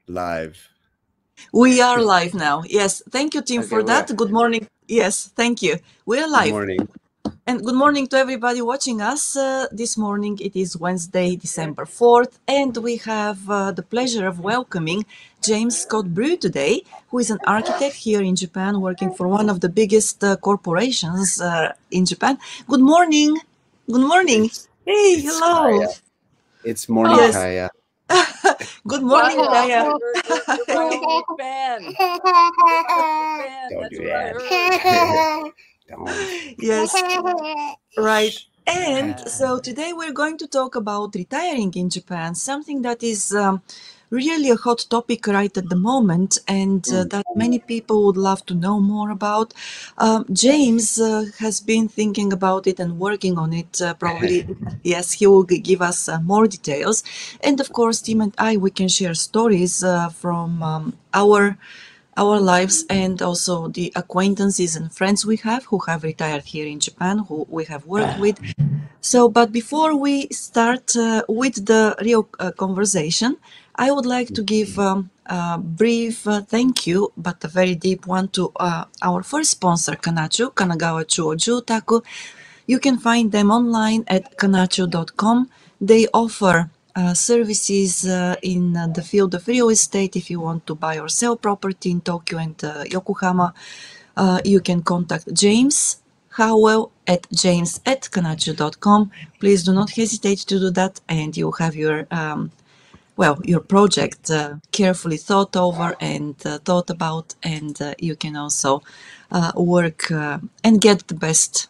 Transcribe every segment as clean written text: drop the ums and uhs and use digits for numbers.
Live. We are live now. Yes, thank you, Tim, Okay, for that. Good morning. Yes, thank you. We're good live. morning. And good morning to everybody watching us. This morning it is Wednesday, December 4th, and we have the pleasure of welcoming James Scott Brew today, who is an architect here in Japan, working for one of the biggest corporations in Japan. Good morning. Good morning. It's Hey, it's hello. Kaya. It's morning, Yes. Kaya. Good morning, Kaya, Kaya. you're my only fan. You're my only fan. Don't That's do what I that. heard. Don't. Yes. Right. Shh. And Ah, so today we're going to talk about retiring in Japan, something that is really a hot topic right at the moment and Mm. that many people would love to know more about. James has been thinking about it and working on it. Probably, yes, he will give us more details. And of course, Tim and I, we can share stories from our lives and also the acquaintances and friends we have who have retired here in Japan, who we have worked with. So, but before we start with the real conversation, I would like to give a brief thank you, but a very deep one, to our first sponsor, Kanchu, Kanagawa Chuo Jutaku. You can find them online at kanchu.com. They offer services in the field of real estate. If you want to buy or sell property in Tokyo and Yokohama, you can contact James Howell at james@kanchu.com. Please do not hesitate to do that, and you'll have your project carefully thought over and thought about, and you can also work and get the best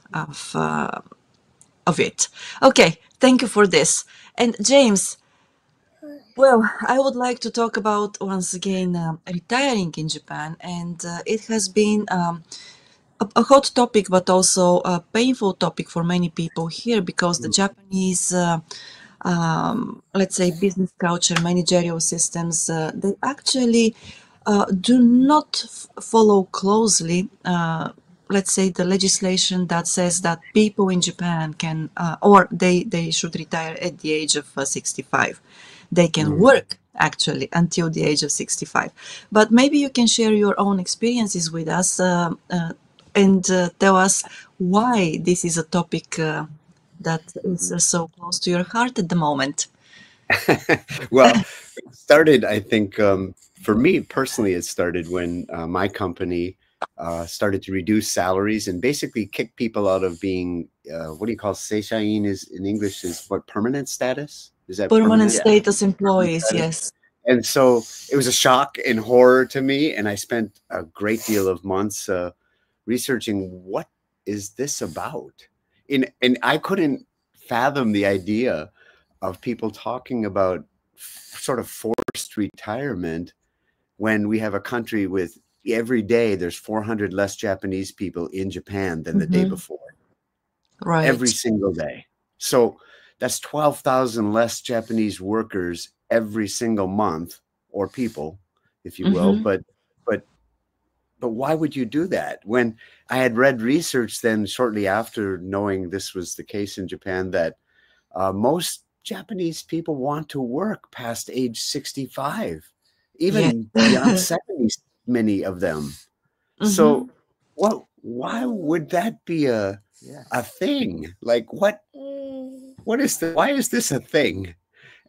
of it. Okay, thank you for this. And James, well, I would like to talk about once again retiring in Japan, and it has been a hot topic, but also a painful topic for many people here because the Japanese, let's say, business culture, managerial systems, they actually do not follow closely. Let's say the legislation that says that people in Japan can, or they should retire at the age of 65. They can Mm. work actually until the age of 65. But maybe you can share your own experiences with us and tell us why this is a topic that is so close to your heart at the moment. Well, it started, I think, for me personally, it started when my company started to reduce salaries and basically kick people out of being, what do you call seishain is in English is what, permanent status? Is that Permanent permanent? yeah. status employees, Status? yes. And so it was a shock and horror to me. And I spent a great deal of months researching what is this about? And I couldn't fathom the idea of people talking about sort of forced retirement when we have a country with every day there's 400 less Japanese people in Japan than the day Hmm. before, every Right. single day. So that's 12,000 less Japanese workers every single month, or people, if you will. Hmm. But but why would you do that? When I had read research then shortly after knowing this was the case in Japan that most Japanese people want to work past age 65, Yes. even beyond 70, many of them. Hmm. So why would that be Yeah. a thing? Like what is the why is this a thing?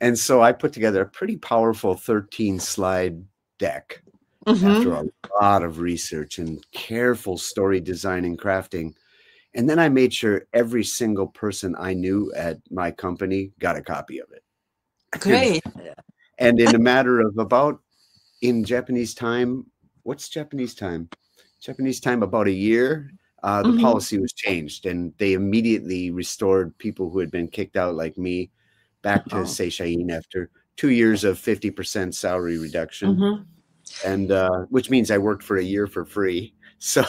And so I put together a pretty powerful 13 slide deck after Hmm. a lot of research and careful story design and crafting. And then I made sure every single person I knew at my company got a copy of it. And Great. Yeah. and in a matter of about in Japanese time, what's Japanese time? Japanese time about a year, the Hmm. policy was changed and they immediately restored people who had been kicked out like me back to Oh. seishain after 2 years of 50% salary reduction. Hmm. And which means I worked for a year for free. So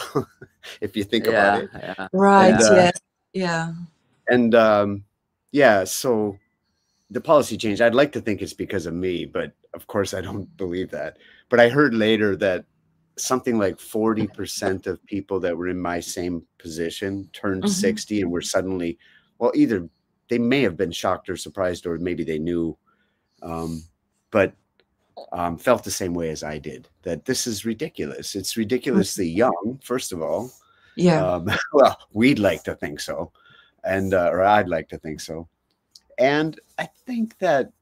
if you think about Yeah. it, Yeah. and Right. Yeah. Yes. Yeah. and yeah, so the policy changed. I'd like to think it's because of me, but of course I don't believe that. But I heard later that something like 40% of people that were in my same position turned Hmm. 60 and were suddenly, well, either they may have been shocked or surprised, or maybe they knew. Um, but felt the same way as I did, that this is ridiculous. It's ridiculously young, first of all. Yeah. Well, we'd like to think so, and or I'd like to think so. And I think that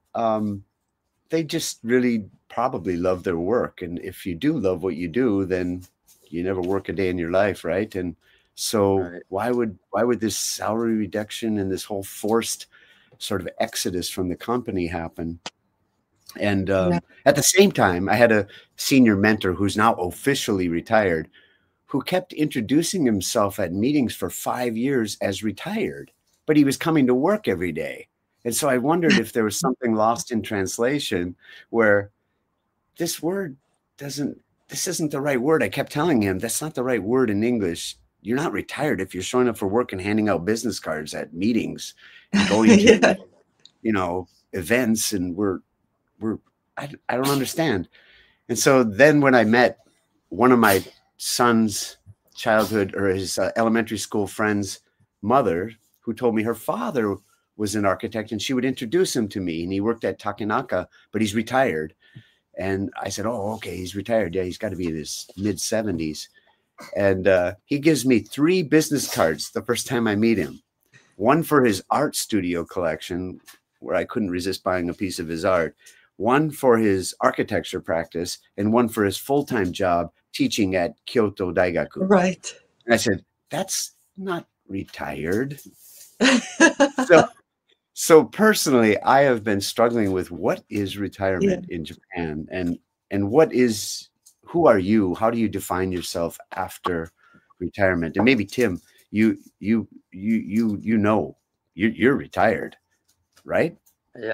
they just really probably love their work. And if you do love what you do, then you never work a day in your life, right? And so Right. why would this salary reduction and this whole forced sort of exodus from the company happen? And Yeah. at the same time, I had a senior mentor who's now officially retired, who kept introducing himself at meetings for 5 years as retired, but he was coming to work every day. And so I wondered if there was something lost in translation where this word doesn't, this isn't the right word. I kept telling him that's not the right word in English. You're not retired if you're showing up for work and handing out business cards at meetings and going to, Yeah. events. And we're, I don't understand. And so then when I met one of my son's childhood or his elementary school friend's mother, who told me her father was an architect and she would introduce him to me, and he worked at Takanaka, but he's retired. And I said, oh, okay, he's retired. Yeah, he's got to be in his mid 70s. And he gives me 3 business cards the first time I meet him. One for his art studio collection, where I couldn't resist buying a piece of his art, one for his architecture practice, and one for his full-time job teaching at Kyoto Daigaku. Right. And I said, that's not retired. So personally, I have been struggling with what is retirement in Japan, and who are you? How do you define yourself after retirement? And maybe Tim, you're retired, right? Yeah.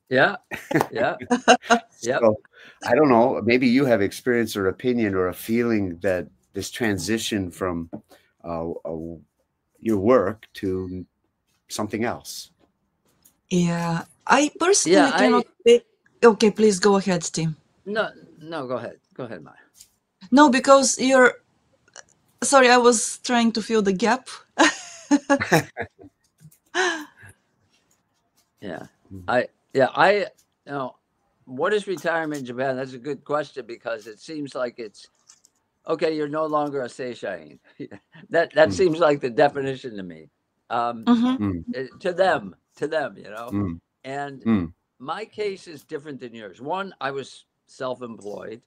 Yeah. Yeah. Yep. So I don't know. Maybe you have experience or opinion or a feeling that this transition from your work to something else. Yeah. I Yeah. personally cannot say. Okay, please go ahead, Tim. No, go ahead. Go ahead, Maya. No, because you're. Sorry, I was trying to fill the gap. Yeah. I, what is retirement in Japan? That's a good question, because it seems like it's okay. You're no longer a seishain. That seems like the definition to me. To them, and my case is different than yours. One, I was self-employed,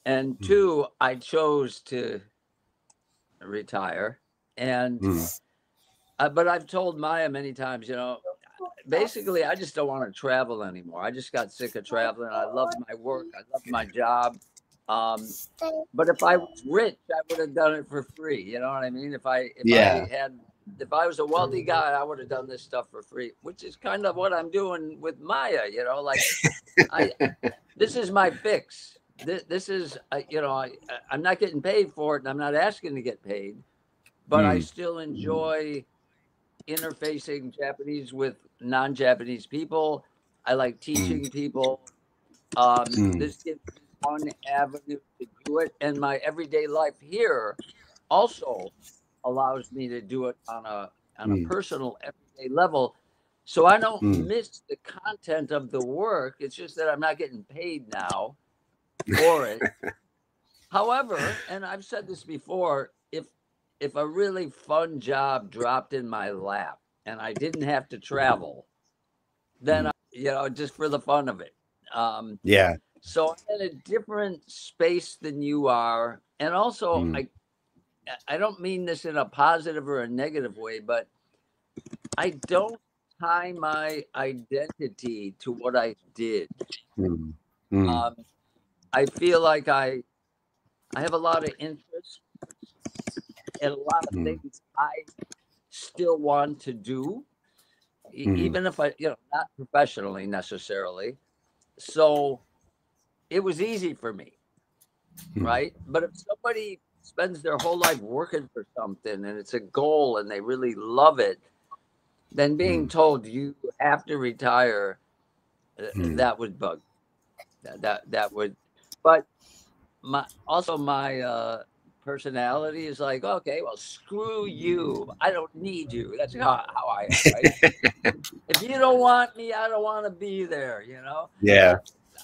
and 2, I chose to retire. And but I've told Maya many times, basically, I just don't want to travel anymore. I just got sick of traveling. I love my work. I love my job. But if I was rich, I would have done it for free. You know what I mean? If I was a wealthy guy, I would have done this stuff for free, which is kind of what I'm doing with Maya. Like this is my fix. This is, I'm not getting paid for it, and I'm not asking to get paid, but I still enjoy interfacing Japanese with non-Japanese people. I like teaching people. This gives me one avenue to do it, and my everyday life here also allows me to do it on a personal everyday level. So I don't miss the content of the work. It's just that I'm not getting paid now for it. However, and I've said this before, if a really fun job dropped in my lap and I didn't have to travel, then just for the fun of it. So I'm in a different space than you are, and also I don't mean this in a positive or a negative way, but I don't tie my identity to what I did. I feel like I have a lot of interest and a lot of things I still want to do, even if I, not professionally necessarily. So it was easy for me, right? But if somebody spends their whole life working for something and it's a goal and they really love it, then being told you have to retire, that would bug. That would, but my personality is like, okay, well, screw you. I don't need you. That's how I am, right? If you don't want me, I don't want to be there, Yeah.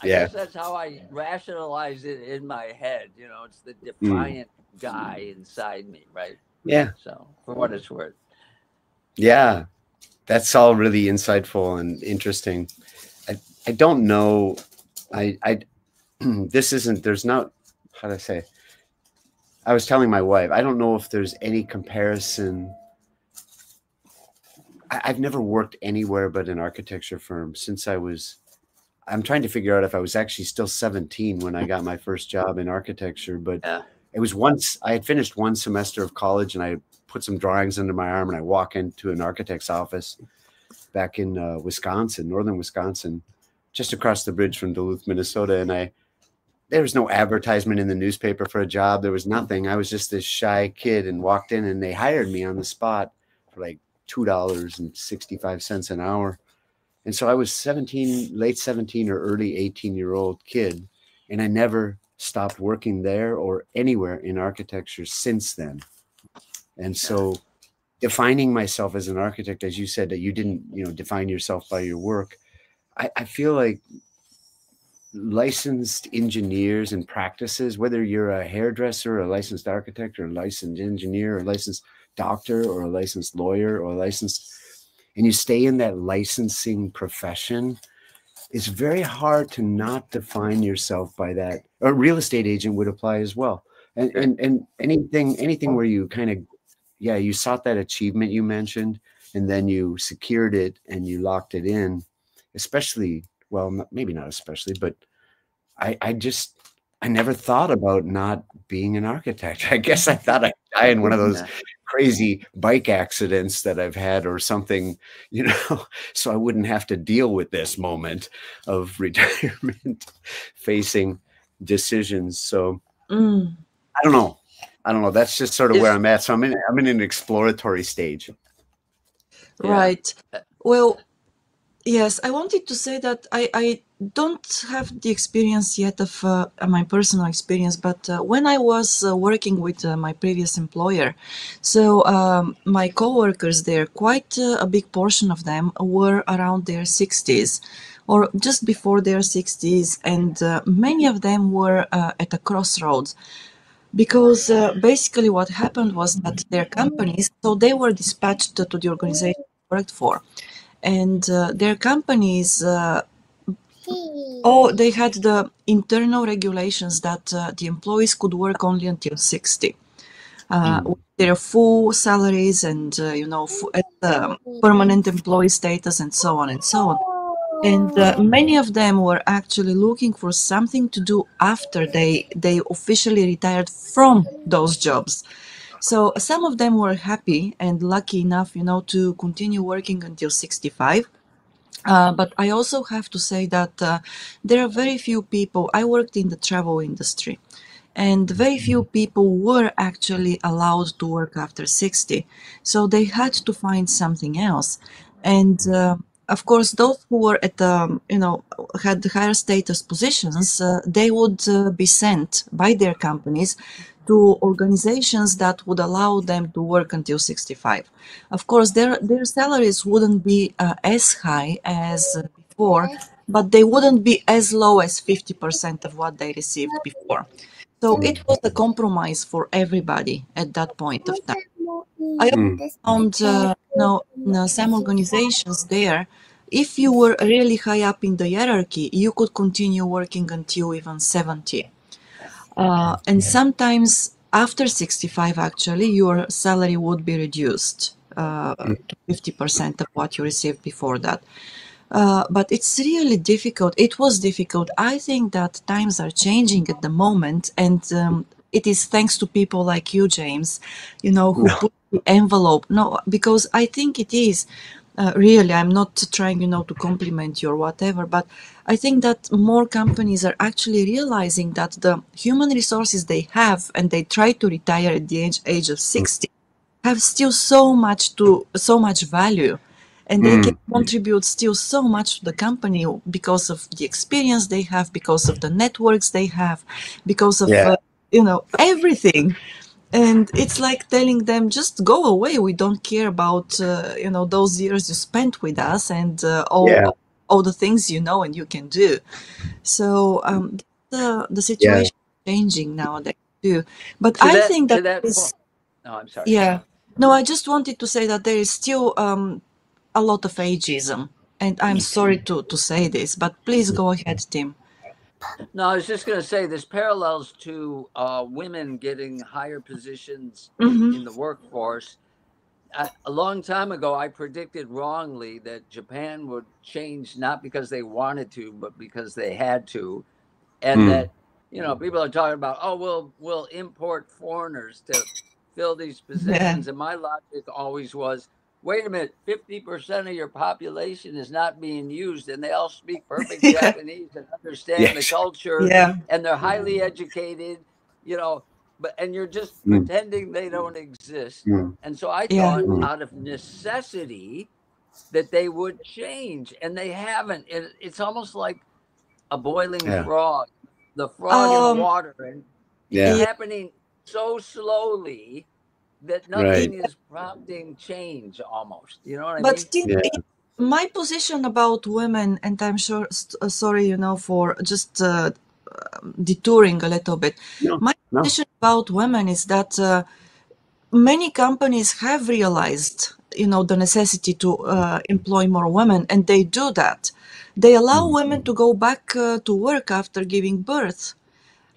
I guess that's how I rationalize it in my head. You know, it's the defiant guy inside me, right? Yeah. So, for what it's worth. Yeah. That's all really insightful and interesting. I don't know. I this isn't, there's not, how to say, I was telling my wife, I don't know if there's any comparison. I've never worked anywhere but an architecture firm since I'm trying to figure out if I was actually still 17 when I got my first job in architecture, but it was once I had finished one semester of college and I put some drawings under my arm and I walk into an architect's office back in Wisconsin, northern Wisconsin, just across the bridge from Duluth, Minnesota. And there was no advertisement in the newspaper for a job. There was nothing. I was just this shy kid and walked in and they hired me on the spot for like $2.65 an hour. And so I was 17, late 17 or early 18-year-old kid. And I never stopped working there or anywhere in architecture since then. And so defining myself as an architect, as you said, that you didn't, define yourself by your work. I feel like licensed engineers and practices, whether you're a hairdresser, a licensed architect, or a licensed engineer, or a licensed doctor, or a licensed lawyer, or a licensed, and you stay in that licensing profession, it's very hard to not define yourself by that. A real estate agent would apply as well. And anything where you kind of, you sought that achievement you mentioned, and then you secured it and you locked it in, especially, well, maybe not especially, but I never thought about not being an architect. I guess I thought I'd die in one of those crazy bike accidents that I've had or something, so I wouldn't have to deal with this moment of retirement facing decisions. So I don't know. That's just sort of where I'm at. So I'm in an exploratory stage. Right. Well, yes, I wanted to say that I don't have the experience yet of my personal experience, but when I was working with my previous employer, so my coworkers there, quite a big portion of them were around their 60s or just before their 60s, and many of them were at a crossroads. Because basically what happened was that their companies, so they were dispatched to the organization they worked for, and their companies, they had the internal regulations that the employees could work only until 60. With their full salaries and, permanent employee status and so on and so on. And many of them were actually looking for something to do after they officially retired from those jobs. So some of them were happy and lucky enough, to continue working until 65. But I also have to say that there are very few people. I worked in the travel industry, and very few people were actually allowed to work after 60. So they had to find something else. And of course, those who were at, had higher status positions, they would be sent by their companies to organizations that would allow them to work until 65. Of course, their salaries wouldn't be as high as before, but they wouldn't be as low as 50% of what they received before. So it was a compromise for everybody at that point of time. I also found, in some organizations there, if you were really high up in the hierarchy, you could continue working until even 70. And sometimes after 65, actually, your salary would be reduced to 50% of what you received before that. But it's really difficult. It was difficult. I think that times are changing at the moment, and it is thanks to people like you, James, who put the envelope. No, because I think it is. Really, I'm not trying, to compliment you or whatever, but I think that more companies are actually realizing that the human resources they have and they try to retire at the age of 60 have still so much value, and they can contribute still so much to the company because of the experience they have, because of the networks they have, because of everything. And it's like telling them, just go away. We don't care about, those years you spent with us and all all the things you know and you can do. So the Yeah. situation is changing nowadays too. But To I that think to that that is point. No, I'm sorry. yeah. No, I just wanted to say that there is still a lot of ageism, and I'm sorry to say this, but please go ahead, Tim. No, I was just going to say this parallels to women getting higher positions Mm-hmm. in the workforce. A long time ago, I predicted wrongly that Japan would change not because they wanted to, but because they had to, and Mm. that people are talking about, oh, we'll import foreigners to fill these Yeah. positions, and my logic always was, wait a minute, 50% of your population is not being used, and they all speak perfect Yeah. Japanese and understand the Yes. culture, Yeah. and they're highly educated, you know, and you're just Mm. pretending they don't exist. Mm. And so I Yeah. thought, Mm. out of necessity, that they would change, and they haven't. It's almost like a boiling Yeah. frog, the frog in Um. water, and it's Yeah. Yeah. happening so slowly that Right. nothing is prompting change almost. You know what I But mean? still, Yeah. my position about women, and I'm sure, sorry, for just detouring a little bit. No. My No. position about women is that many companies have realized, the necessity to employ more women, and they do that. They allow Mm. women to go back to work after giving birth.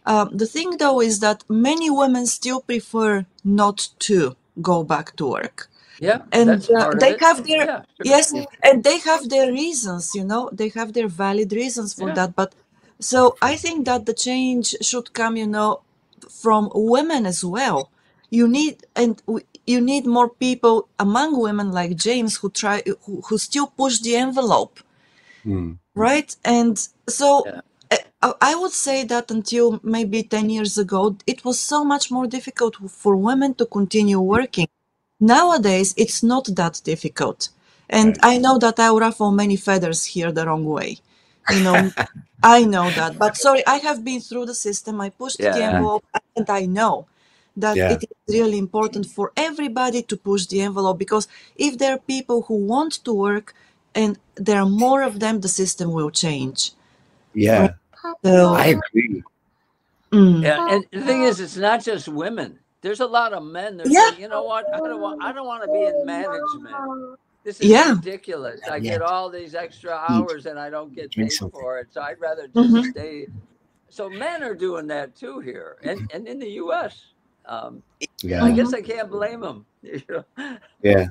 The thing, though, is that many women still prefer not to go back to work, Yeah, and that's part of they it. have their Yeah, sure. yes, and they have their reasons. They have their valid reasons for Yeah, that. But so I think that the change should come, from women as well. You need more people among women like James who still push the envelope, Mm. right? And so yeah, I would say that until maybe 10 years ago, it was so much more difficult for women to continue working. Nowadays, it's not that difficult. And Right. I know that I ruffle many feathers here the wrong way. You know, I know that. But sorry, I have been through the system. I pushed the yeah, Mm. envelope, and I know that Yeah. it is really important for everybody to push the envelope, because if there are people who want to work and there are more of them, the system will change. Right. Yeah. So, I agree. mm, yeah. And the thing is, it's not just women. There's a lot of men that say, yeah, you know what, I don't want to be in management. This is yeah. ridiculous. I Yeah. get all these extra Eat. hours and I don't get Drink paid something. for it. So I'd rather just Hmm. stay. So men are doing that too here, and in the U.S. Um, I Yeah. guess Hmm. I can't blame them. You know? Yeah.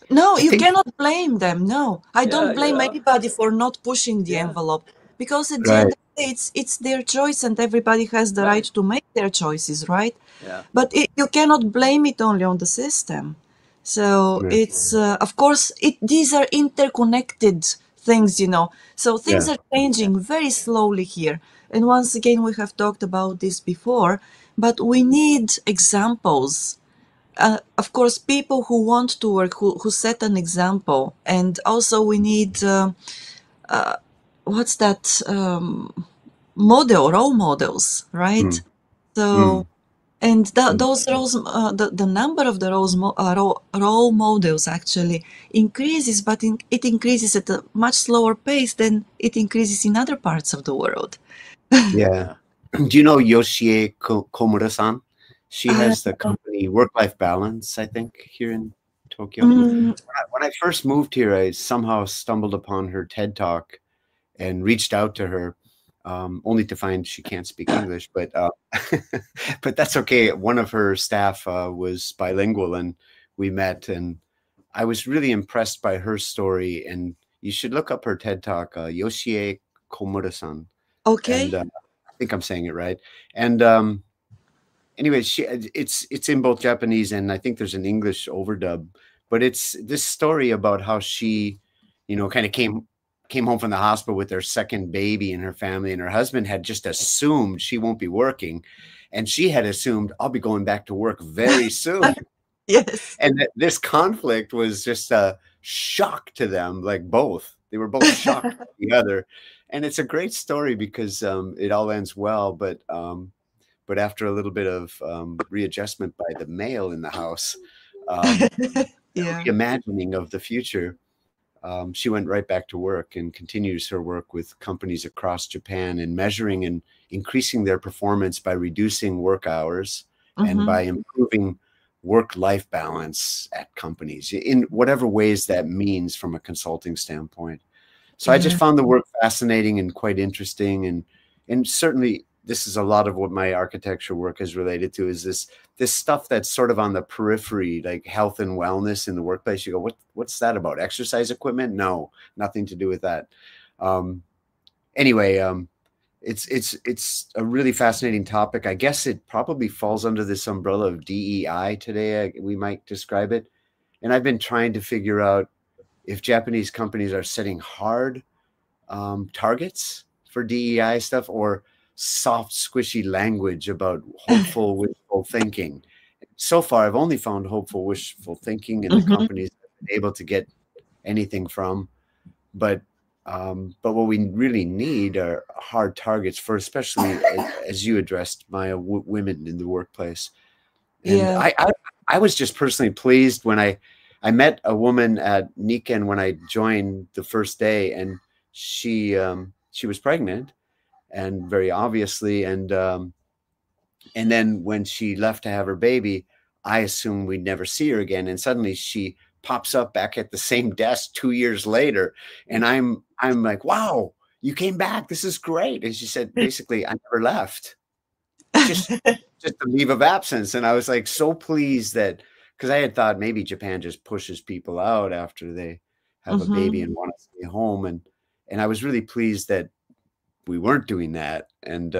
No, I you think. cannot blame them. No, I Yeah, don't blame anybody for not pushing the yeah, envelope, because at the end Right. of the day, it's their choice, and everybody has the right right, to make their choices, right? yeah, But you cannot blame it only on the system. So Yeah. it's of course these are interconnected things, So things Yeah. are changing very slowly here. And once again, we have talked about this before, but we need examples, of course, people who want to work, who set an example. And also we need, what's that, role models, right? Mm. So, Mm. and Mm. those roles, the number of the role models actually increases, but it increases at a much slower pace than it increases in other parts of the world. Yeah. yeah, Do you know Yoshie Komura-san? She Uh, has the company Work Life Balance, I think, here in Tokyo. mm, When I first moved here, I somehow stumbled upon her TED Talk and reached out to her, only to find she can't speak English. But but that's okay. One of her staff was bilingual, and we met, and I was really impressed by her story. And you should look up her TED Talk, Yoshie Komura-san, and okay. I think I'm saying it right. And anyway, it's in both Japanese and I think there's an English overdub. But it's this story about how she, kind of came home from the hospital with her second baby in her family, and her husband had just assumed she won't be working, and she had assumed I'll be going back to work very soon. Yes. And this conflict was just a shock to them, like both. They were both shocked at the other. And it's a great story because it all ends well, but after a little bit of readjustment by the male in the house, um, Yeah. reimagining of the future. she went right back to work and continues her work with companies across Japan in measuring and increasing their performance by reducing work hours and by improving work-life balance at companies in whatever ways that means from a consulting standpoint. So I just Yeah. found the work fascinating and quite interesting, and certainly this is a lot of what my architecture work is related to, is this stuff that's sort of on the periphery, like health and wellness in the workplace. You go, what's that about? Exercise equipment? No, nothing to do with that. Anyway, it's a really fascinating topic. I guess it probably falls under this umbrella of DEI today. We might describe it. And I've been trying to figure out if Japanese companies are setting hard targets for DEI stuff, or soft, squishy language about hopeful, wishful thinking. So far, I've only found hopeful, wishful thinking in the companies I've been able to get anything from. But what we really need are hard targets for, especially as you addressed, Maya, women in the workplace. And Yeah. I was just personally pleased when I met a woman at Nikken when I joined the first day, and she was pregnant, and very obviously, and then when she left to have her baby, I assumed we'd never see her again, and suddenly she pops up back at the same desk 2 years later, and I'm like, wow, you came back, this is great. And she said, basically, I never left, just a leave of absence. And I was like so pleased that, because I had thought maybe Japan just pushes people out after they have a baby and want to stay home, and I was really pleased that we weren't doing that, and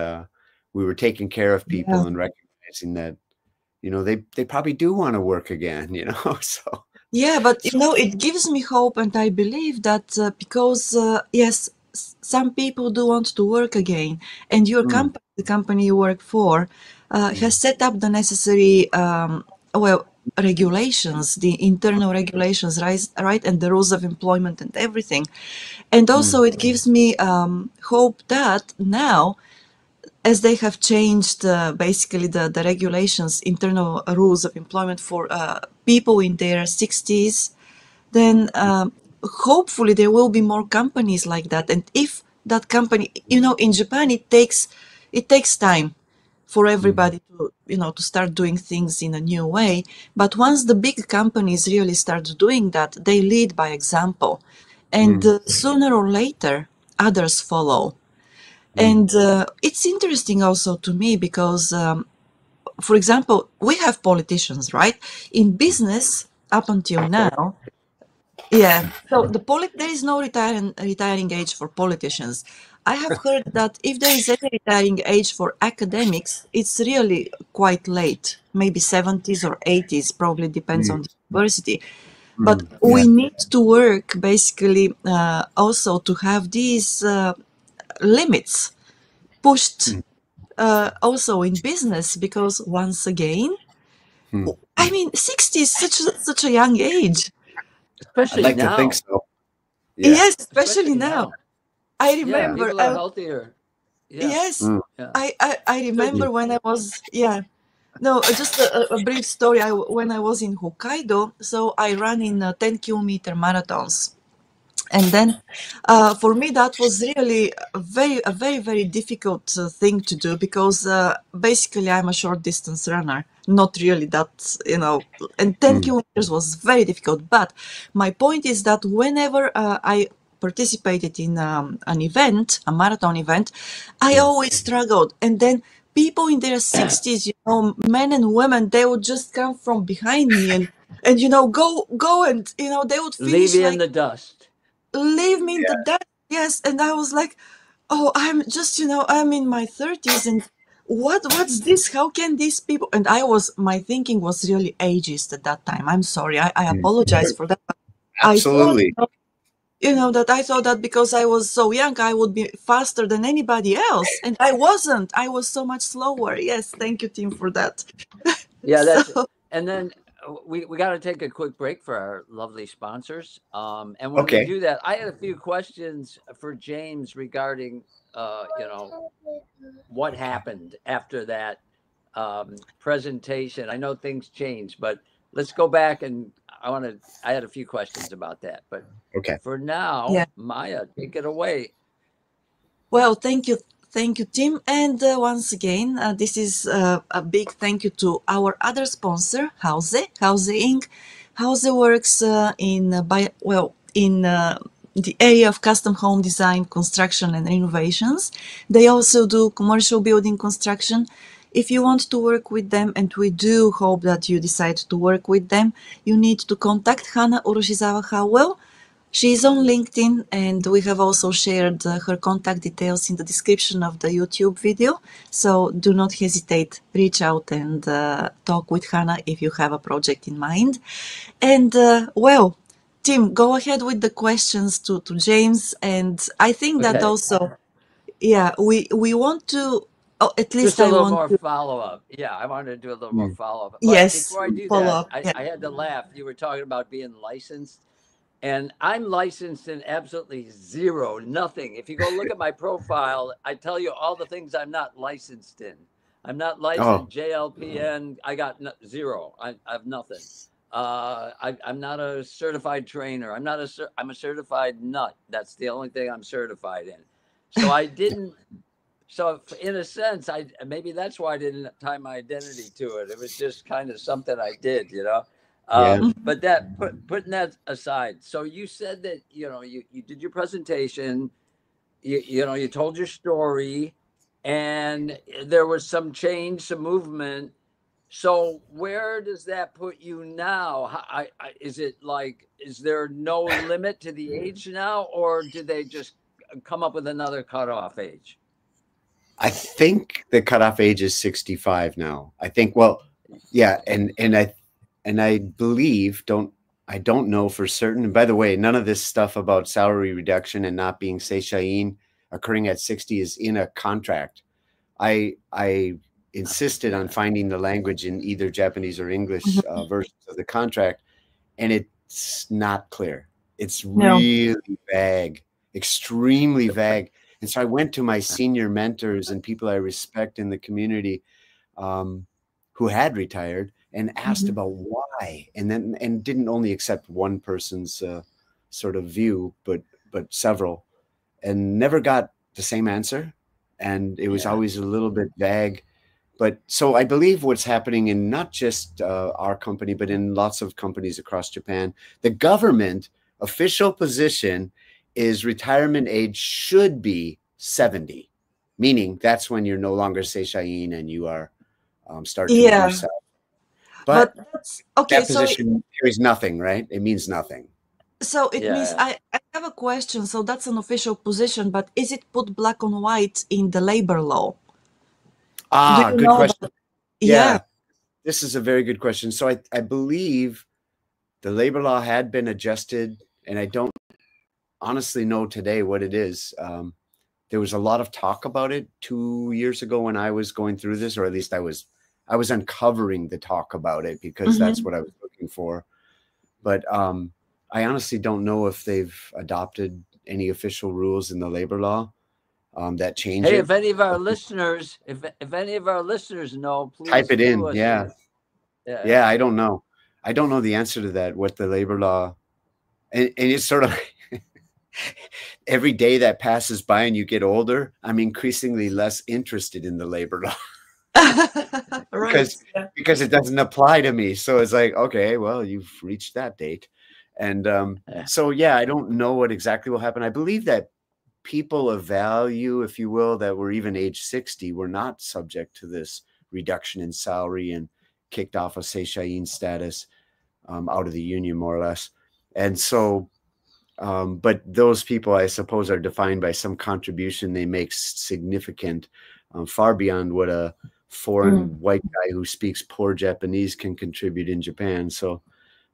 we were taking care of Yeah. people and recognizing that, they probably do want to work again, so Yeah, but it gives me hope, and I believe that because yes, some people do want to work again, and your mm, company, the company you work for, mm, has set up the necessary regulations, the internal regulations, right, and the rules of employment and everything, and mm, also it gives me hope that now, as they have changed basically the regulations, internal rules of employment for people in their 60s, then hopefully there will be more companies like that. And if that company, in Japan, it takes time for mm, everybody to to start doing things in a new way. But once the big companies really start doing that, they lead by example, and mm, sooner or later others follow. mm, And it's interesting also to me because, for example, we have politicians, right? In business, up until now, yeah. So there is no retiring age for politicians. I have heard that if there is any retiring age for academics, it's really quite late, maybe 70s or 80s, probably depends mm, on the university. But mm, yeah, we need to work basically also to have these limits pushed mm, also in business, because once again, mm. I mean, 60 is such a young age. I'd Especially like to think now. so. Yeah. Yes, especially Especially now. now. I Yeah, remember. people are healthier. Yeah, Yes, Mm, yeah. I Should remember be. when I was, yeah. No, just a brief story. When I was in Hokkaido, so I ran in 10-kilometer marathons. And then for me, that was really a very difficult thing to do, because basically I'm a short distance runner, not really that, and 10 mm, kilometers was very difficult. But my point is that whenever I participated in an event, a marathon event, I mm, always struggled. And then people in their 60s, men and women, they would just come from behind me and go, and they would Leave finish you in like, the dust. leave me in the yeah. dust. Yes. And I was like, oh, I'm just, I'm in my 30s, and what's this? How can these people? And my thinking was really ageist at that time. I'm sorry. I Mm. apologize for that. I thought, Absolutely. that I thought that because I was so young, I would be faster than anybody else. And I wasn't. I was so much slower. Yes. Thank you, Tim, for that. Yeah, that's So, and then we got to take a quick break for our lovely sponsors. And when we Okay. do that, I had a few questions for James regarding what happened after that presentation. I know things changed, but let's go back and I had a few questions about that, but Okay. for now, Yeah. Maya, take it away. Well, thank you, Tim. And once again, this is a big thank you to our other sponsor, Houze Inc. Houze works in the area of custom home design, construction, and renovations. They also do commercial building construction. If you want to work with them, and we do hope that you decide to work with them, you need to contact Hana Uroshizawa Howell. She is on LinkedIn, and we have also shared her contact details in the description of the YouTube video. So do not hesitate, reach out and talk with Hannah if you have a project in mind. And well, Tim, go ahead with the questions to James. And I think that Okay. also, yeah, we want to, oh, at least Just a I little want more to, follow up. Yeah, I wanted to do a little more Mm. follow up. But yes, before I do follow that, up. Yeah. I had to laugh. You were talking about being licensed, and I'm licensed in absolutely zero, nothing. If you go look at my profile, I tell you all the things I'm not licensed in. I'm not Oh, licensed JLPN. I got zero. I have nothing. I'm not a certified trainer. I'm a certified nut. That's the only thing I'm certified in. So I didn't so in a sense, I maybe that's why I didn't tie my identity to it. It was just kind of something I did, you know. yeah. But putting that aside, so you said that you did your presentation, you told your story, and there was some change, some movement. So where does that put you now? Is it like, is there no limit to the age now, or did they just come up with another cutoff age? I think the cutoff age is 65 now. I think, well, yeah, and I believe I don't know for certain. And by the way, none of this stuff about salary reduction and not being seishain occurring at 60 is in a contract. I insisted on Yeah. finding the language in either Japanese or English Mhm. versions of the contract, and it's not clear. It's No. really vague, extremely vague. And so I went to my senior mentors and people I respect in the community, um, who had retired, and asked Mhm. about why, and didn't only accept one person's sort of view, but several, and never got the same answer. And it was Yeah. always a little bit vague. But so I believe what's happening in not just our company, but in lots of companies across Japan, the government official position is retirement age should be 70, meaning that's when you're no longer seishain and you are start to reduce Yeah. salary. But But that's okay. that So position carries nothing, right? It means nothing. So it means Yeah. I have a question. So that's an official position, but is it put black on white in the labor law? Do Ah, you good know question. that? Yeah. Yeah, this is a very good question. So I believe the labor law had been adjusted, and I don't honestly know today what it is. There was a lot of talk about it 2 years ago when I was going through this, or at least I was uncovering the talk about it because that's Hmm. what I was looking for. But I honestly don't know if they've adopted any official rules in the labor law that change Hey, it. if any of our listeners, if any of our listeners know, Type please it clue in. us Yeah. in. Yeah. Yeah. I don't know. I don't know the answer to that, what the labor law, and it's sort of every day that passes by and you get older, I'm increasingly less interested in the labor law Right. because Yeah. because it doesn't apply to me. So it's like, okay, well, you've reached that date. And Yeah. so yeah, I don't know what exactly will happen. I believe that people of value, if you will, that were even age 60 were not subject to this reduction in salary and kicked off a seishain status out of the union, more or less. And so but those people, I suppose, are defined by some contribution they make significant, far beyond what a Mm. foreign white guy who speaks poor Japanese can contribute in Japan. So,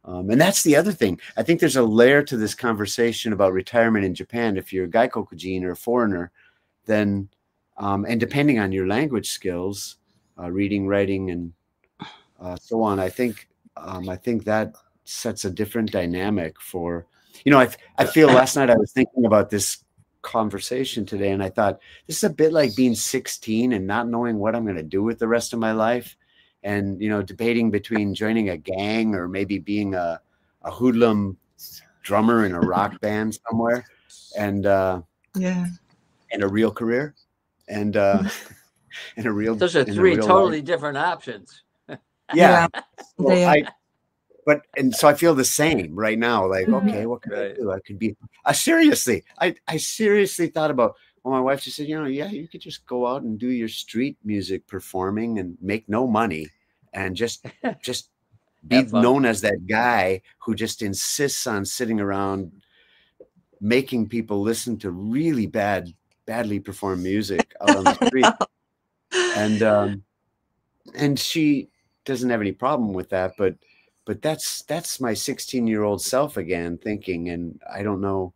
and that's the other thing. I think there's a layer to this conversation about retirement in Japan. If you're a gaikokujin or a foreigner, then, and depending on your language skills, reading, writing, and so on, I think that sets a different dynamic for, I feel last night I was thinking about this conversation today, and I thought this is a bit like being 16 and not knowing what I'm going to do with the rest of my life, and debating between joining a gang or maybe being a a hoodlum drummer in a rock band somewhere, and Yeah. a real career, and and Those are in a three real life. totally different options. Yeah. Yeah. So They are. so I feel the same right now. Like, okay, what can I Right. do? I could be. Seriously, I seriously thought about. Well, my wife just said, yeah, you could just go out and do your street music performing and make no money, and just be Have fun. known as that guy who just insists on sitting around making people listen to really badly performed music out on the street. And she doesn't have any problem with that, but that's my 16-year-old self again thinking, and I don't know.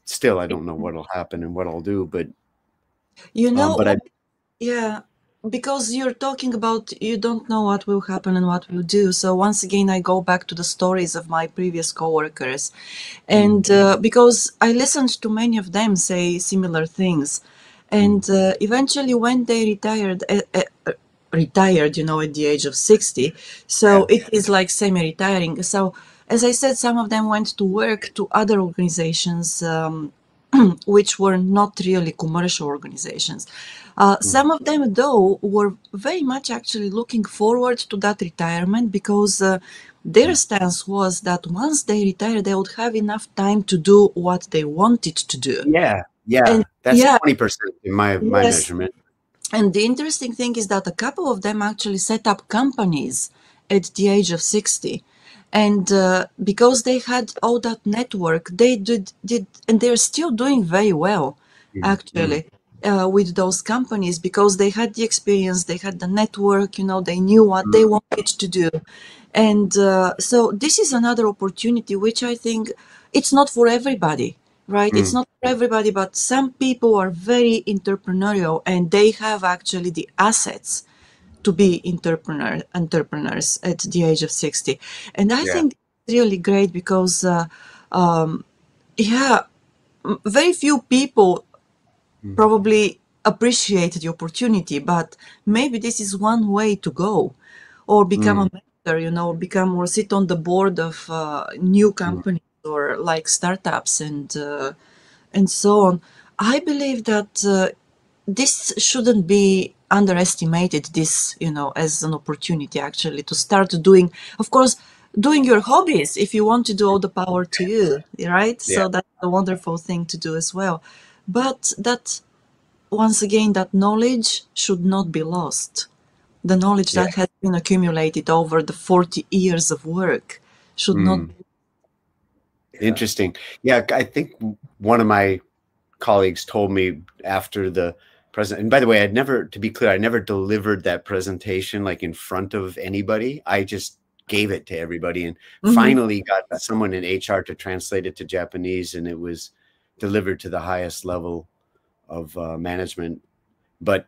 Still, I don't know what'll happen and what I'll do, but You but know, I yeah, because you're talking about you don't know what will happen and what will do. So once again, I go back to the stories of my previous coworkers, and because I listened to many of them say similar things, and eventually when they retired, at the age of 60. So yeah it is like semi-retiring. So as I said, some of them went to work to other organizations. Which were not really commercial organizations. Some of them, though, were very much actually looking forward to that retirement because their stance was that once they retire, they would have enough time to do what they wanted to do. And that's yeah, 20% in my yes, measurement. and the interesting thing is that a couple of them actually set up companies at the age of 60. And because they had all that network, they did and they're still doing very well, actually, with those companies because they had the experience, they had the network, they knew what they wanted to do. And so this is another opportunity, which I think it's not for everybody, right? It's not for everybody, but some people are very entrepreneurial and they have actually the assets to be entrepreneurs at the age of 60. And I Yeah, think it's really great because, yeah, very few people probably appreciate the opportunity, but maybe this is one way to go, or become a mentor, become or sit on the board of new companies or like startups and so on. I believe that this shouldn't be underestimated. This, as an opportunity actually to start doing, of course, doing your hobbies if you want to do all the power to you, right? yeah, So that's a wonderful thing to do as well. But that once again, that knowledge should not be lost. The knowledge yeah. that has been accumulated over the 40 years of work should not be. Yeah. Interesting. Yeah, I think one of my colleagues told me after the present, and by the way, to be clear, I never delivered that presentation like in front of anybody. I just gave it to everybody and Mhm. finally got someone in HR to translate it to Japanese, and it was delivered to the highest level of management. But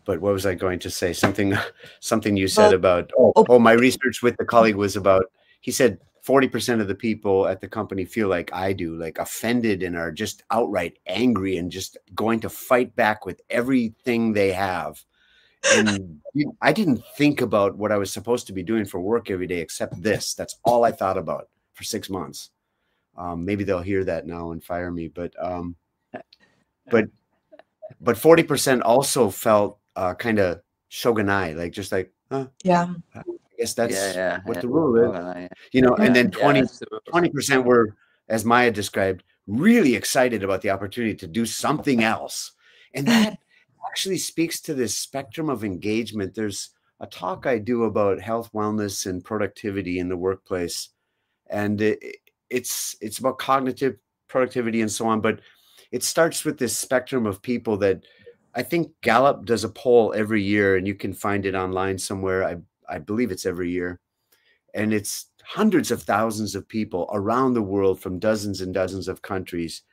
what was I going to say? Something you said But about op- my research with the colleague was about, he said 40% of the people at the company feel like I do, like offended and are just outright angry and just going to fight back with everything they have. And I didn't think about what I was supposed to be doing for work every day except this. That's all I thought about for 6 months. Maybe they'll hear that now and fire me, but 40% also felt kind of shogunai, like just like, huh, yeah, I guess that's what Yeah. the rule Oh, is, yeah, and then yeah, 20, that's the rules. 20% were, as Maya described, really excited about the opportunity to do something else. And that actually speaks to this spectrum of engagement. There's a talk I do about health, wellness, and productivity in the workplace. And it's about cognitive productivity and so on, but it starts with this spectrum of people that I think Gallup does a poll every year, and you can find it online somewhere. I believe it's every year, and it's hundreds of thousands of people around the world from dozens and dozens of countries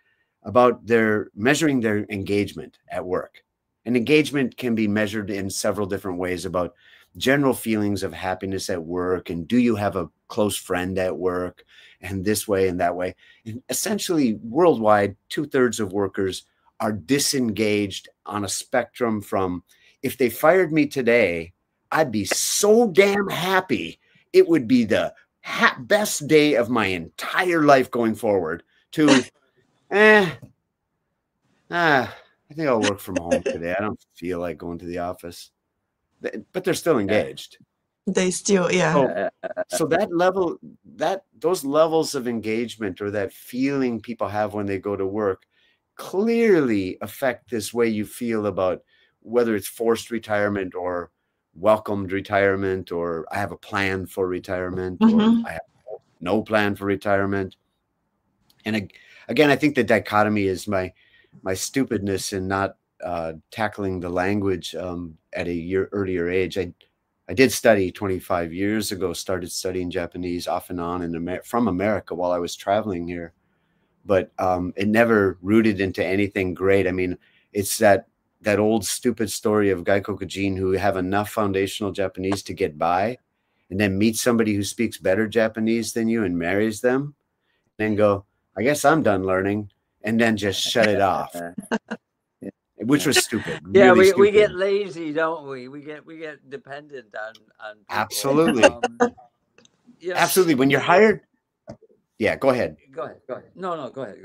about their measuring their engagement at work. And engagement can be measured in several different ways, about general feelings of happiness at work, and do you have a close friend at work, and this way and that way. And essentially, worldwide, 2/3 of workers are disengaged on a spectrum from, if they fired me today, I'd be so damn happy it would be the best day of my entire life going forward, to, I think I'll work from home today. I don't feel like going to the office. But they're still engaged. They still, yeah. So that level, those levels of engagement, or that feeling people have when they go to work, clearly affect this way you feel about whether it's forced retirement or welcomed retirement, or I have a plan for retirement, or I have no plan for retirement. And again, I think the dichotomy is my stupidness in not tackling the language at a earlier age. I did study 25 years ago, started studying Japanese off and on from America while I was traveling here, but it never rooted into anything great. I mean, it's that old stupid story of gaikokujin who have enough foundational Japanese to get by, and then meet somebody who speaks better Japanese than you and marries them, and then go, I guess I'm done learning, and then just shut it off, which was stupid. Yeah, really we stupid. get lazy, don't we? We get dependent on people. Absolutely. Absolutely. When you're hired, yeah, go ahead. Go ahead. No, go ahead.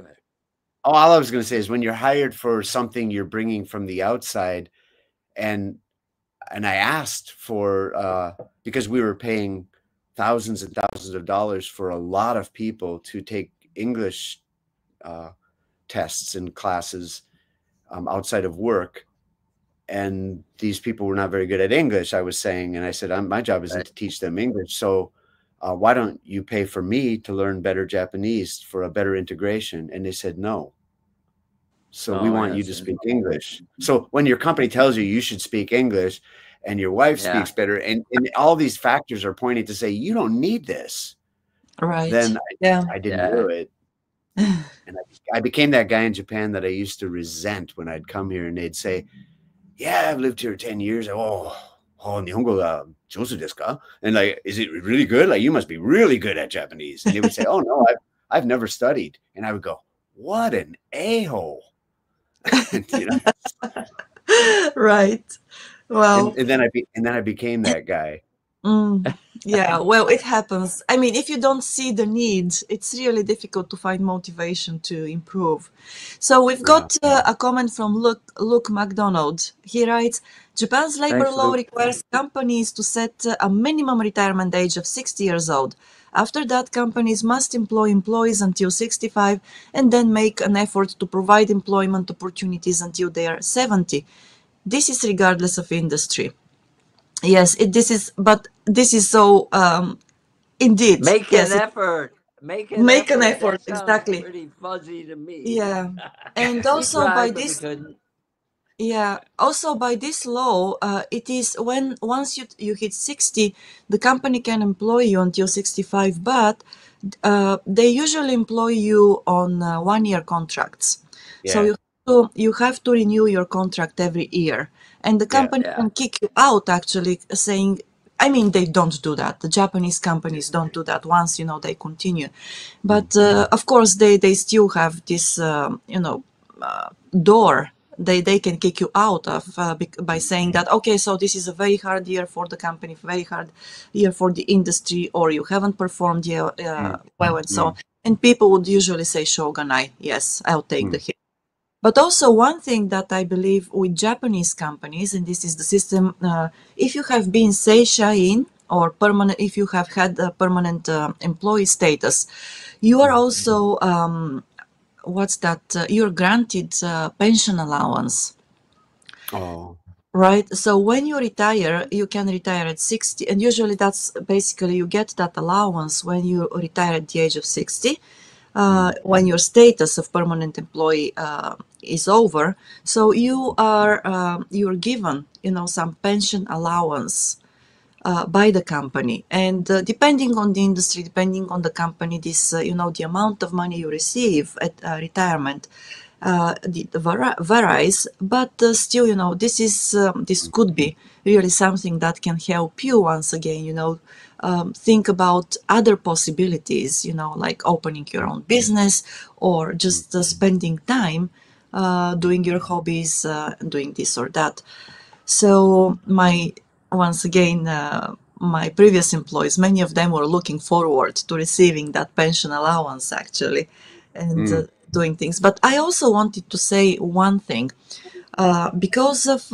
Oh, all I was going to say is, when you're hired for something you're bringing from the outside, and I asked for, because we were paying thousands and thousands of dollars for a lot of people to take English tests and classes outside of work, and these people were not very good at English, I was saying, and I said, my job isn't to teach them English, so why don't you pay for me to learn better Japanese for a better integration? And they said no. So we want you to speak English. So when your company tells you you should speak English, and your wife speaks better, and all these factors are pointing to say you don't need this, Right. then I didn't do it. And I became that guy in Japan that I used to resent when I'd come here and they'd say, yeah, I've lived here 10 years. Oh, Nihongo ga jouzu desu ka? And like, is it really good? Like, you must be really good at Japanese. And they would say, oh no, I've never studied. And I would go, what an a-hole. You know? Right. Well, and then I became that guy. Yeah, well, it happens. I mean, if you don't see the need, it's really difficult to find motivation to improve. So we've got a comment from Luke McDonald. He writes, Japan's labor law requires companies to set a minimum retirement age of 60 years old. After that, companies must employ employees until 65 and then make an effort to provide employment opportunities until they are 70. This is regardless of industry. Yes, this is so indeed. Make an effort. Make an effort. That exactly. Pretty fuzzy to me. Yeah, and also by this. Yeah, also by this law, it is once you hit 60, the company can employ you until 65, but they usually employ you on 1-year contracts. Yeah. So you have to renew your contract every year, and the company can kick you out, actually, saying, I mean, they don't do that. The Japanese companies don't do that once, they continue. But of course, they still have this, door they can kick you out of by saying that, okay, so this is a very hard year for the company, very hard year for the industry, or you haven't performed well, and so on. And people would usually say, shogunai, yes, I'll take the hit. But also one thing that I believe with Japanese companies, and this is the system, if you have been seishain, or permanent, if you have had a permanent employee status, you are also you're granted pension allowance. Oh. Right. So when you retire, you can retire at 60. And usually that's basically, you get that allowance when you retire at the age of 60, when your status of permanent employee is over. So you're given, some pension allowance by the company. And depending on the industry, depending on the company, this, the amount of money you receive at retirement varies, but still, this could be really something that can help you once again, think about other possibilities, like opening your own business, or just spending time doing your hobbies, doing this or that. So once again, my previous employees, many of them were looking forward to receiving that pension allowance actually, and doing things. But I also wanted to say one thing, because of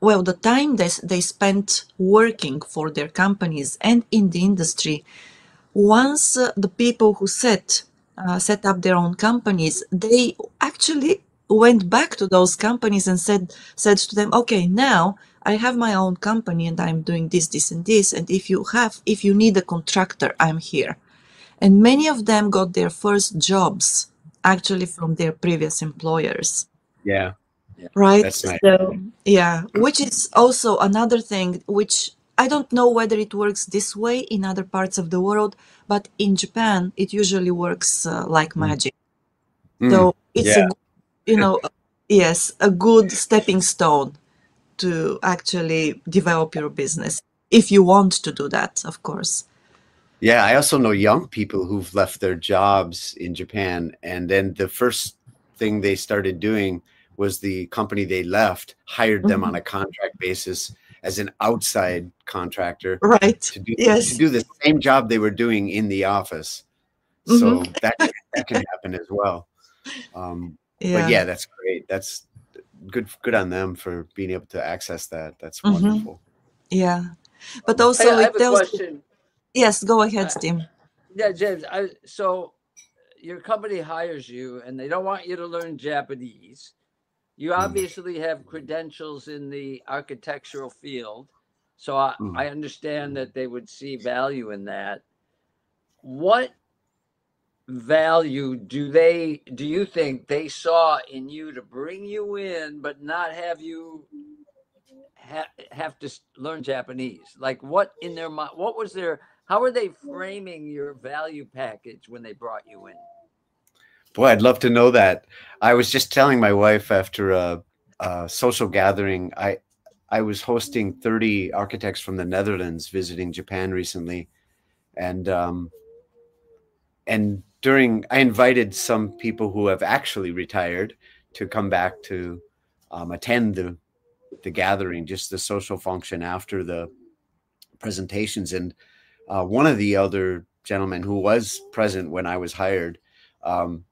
well, the time they spent working for their companies and in the industry. Once the people who set up their own companies, they actually went back to those companies and said to them, okay, now I have my own company and I'm doing this and this, and if you need a contractor, I'm here. And many of them got their first jobs actually from their previous employers. Yeah, Right. that's nice. So, yeah, which is also another thing which I don't know whether it works this way in other parts of the world, but in Japan, it usually works like magic. So it's Yeah. a, you know, yes, a good stepping stone to actually develop your business if you want to do that, of course. Yeah, I also know young people who've left their jobs in Japan, and then the first thing they started doing was the company they left hired them on Mhm. a contract basis as an outside contractor Right. to Yes. do the same job they were doing in the office. Hmm. So that can happen as well. But Yeah. yeah, that's great. That's good on them for being able to access that. That's Hmm. wonderful. Yeah. But Um, also I it have a tells, question. yes, go ahead, I, Tim. yeah, James. So your company hires you, and they don't want you to learn Japanese. You mm, obviously have credentials in the architectural field, so I mm. understand that they would see value in that. What value do you think they saw in you to bring you in, but not have you have to learn Japanese? Like what in their mind? What was their? How are they framing your value package when they brought you in? Boy, I'd love to know that. I was just telling my wife after a social gathering, I was hosting 30 architects from the Netherlands visiting Japan recently, and during I invited some people who have actually retired to come back to attend the gathering, just the social function after the presentations. And one of the other gentlemen who was present when I was hired um,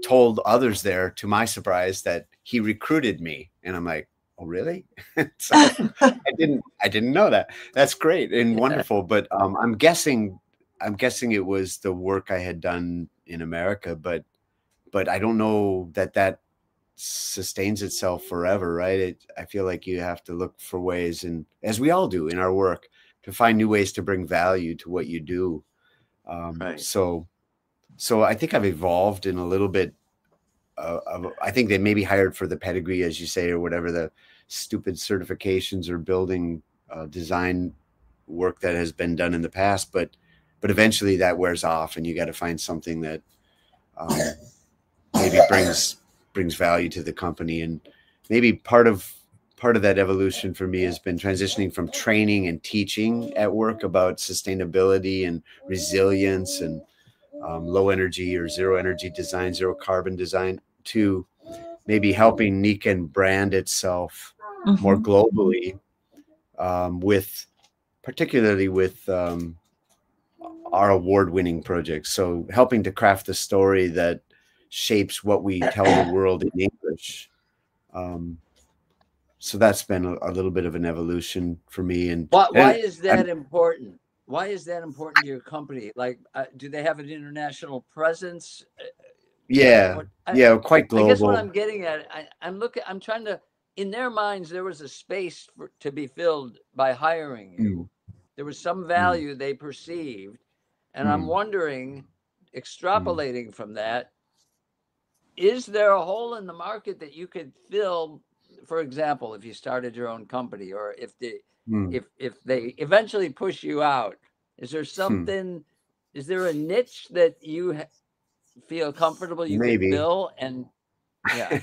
told others there, to my surprise, that he recruited me, and I'm like, "Oh, really?" So I didn't know that. That's great and Yeah, wonderful, but I'm guessing it was the work I had done in America, but I don't know that that sustains itself forever, right? I feel like you have to look for ways, and as we all do in our work, to find new ways to bring value to what you do. right. So I think I've evolved in a little bit. I think they maybe hired for the pedigree, as you say, or whatever the stupid certifications or building design work that has been done in the past, but eventually that wears off, and you got to find something that um, maybe brings value to the company. And maybe part of that evolution for me has been transitioning from training and teaching at work about sustainability and resilience and low energy or zero energy design, zero carbon design, to maybe helping Niken brand itself more Hmm. globally, with particularly with our award-winning projects. So helping to craft the story that shapes what we tell the world in English. Um, so that's been a little bit of an evolution for me, Why and is I'm, that important? Why is that important to your company? Like, do they have an international presence? yeah, What yeah, quite I guess what global. I'm getting at, I'm looking, I'm trying to. In their minds, there was a space to be filled by hiring you. Mm, There was some mm, value they perceived, and I'm mm, wondering, mm, extrapolating from that, is there a hole in the market that you could fill? For example, if you started your own company, or mm, if they eventually push you out, is there hmm. something? Is there a niche that you feel comfortable you could Maybe. fill? And yeah,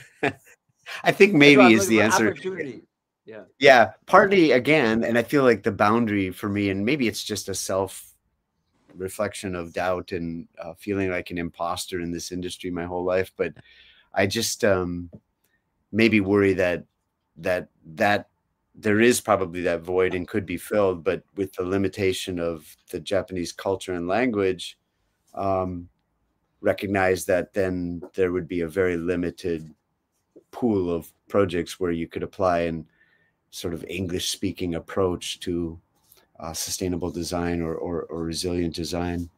I think that's why maybe I'm is looking the for answer. opportunity. Yeah, Yeah, partly again, and I feel like the boundary for me, and maybe it's just a self reflection of doubt and feeling like an imposter in this industry my whole life, but I just maybe worry that that there is probably that void and could be filled, but with the limitation of the Japanese culture and language, recognize that then there would be a very limited pool of projects where you could apply an sort of English speaking approach to sustainable design or resilient design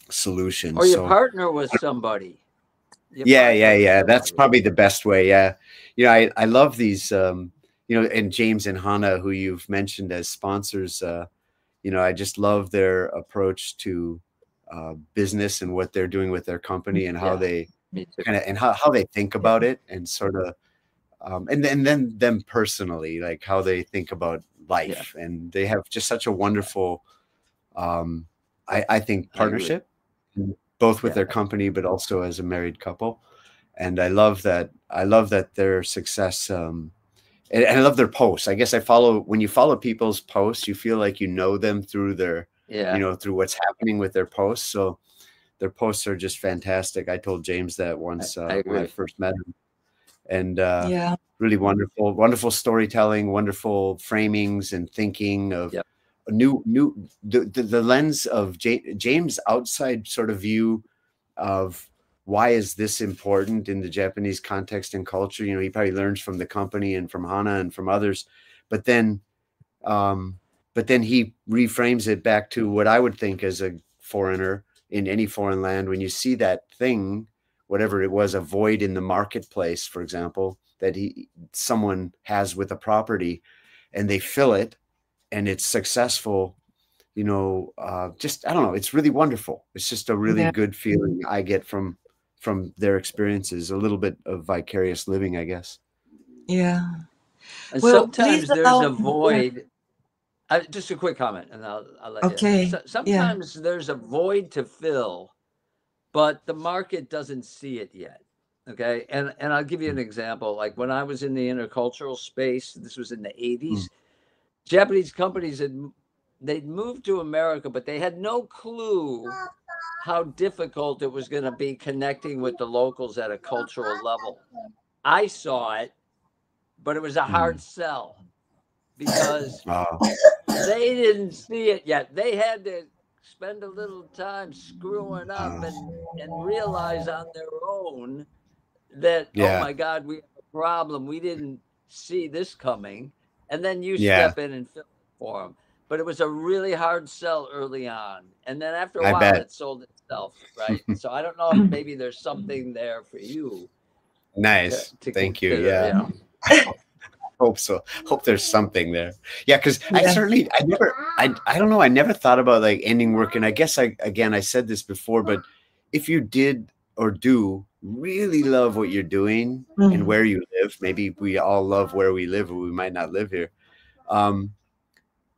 solutions. Or you partner with somebody. Yeah. That's probably the best way. Yeah. I love these, and James and Hannah, who you've mentioned as sponsors, I just love their approach to business and what they're doing with their company and how they kind of, and how they think about it, and sort of, and then them personally, like how they think about life. And they have just such a wonderful, I think, partnership, both with their company, but also as a married couple. And I love that their success, and I love their posts. I guess when you follow people's posts, you feel like you know them through their, through what's happening with their posts. So their posts are just fantastic. I told James that once when I first met him. And really wonderful storytelling, wonderful framings and thinking of the lens of James' outside sort of view of why is this important in the Japanese context and culture. He probably learns from the company and from Hana and from others, but then he reframes it back to what I would think as a foreigner in any foreign land. When you see that thing, whatever it was, a void in the marketplace, for example, that someone has with a property, and they fill it, and it's successful, just, I don't know, it's really wonderful. It's just a really good feeling I get from their experiences, a little bit of vicarious living, I guess. Yeah. And sometimes there's a void. Just a quick comment, and I'll let you. Sometimes there's a void to fill, but the market doesn't see it yet. Okay. And I'll give you an example. Like when I was in the intercultural space, this was in the 80s, Japanese companies they'd moved to America, but they had no clue how difficult it was going to be connecting with the locals at a cultural level. I saw it, but it was a hard sell because they didn't see it yet. They had to spend a little time screwing up and realize on their own that, oh my God, we have a problem. We didn't see this coming. And then you step in and fill it for them. But it was a really hard sell early on. And then after a while, it sold itself, right? So I don't know if maybe there's something there for you. Nice. Thank you. Yeah. Hope so. Hope there's something there. Yeah, because I don't know. I never thought about like ending work. And I guess I said this before, but if you did or do really love what you're doing and where you live, maybe we all love where we live, or we might not live here.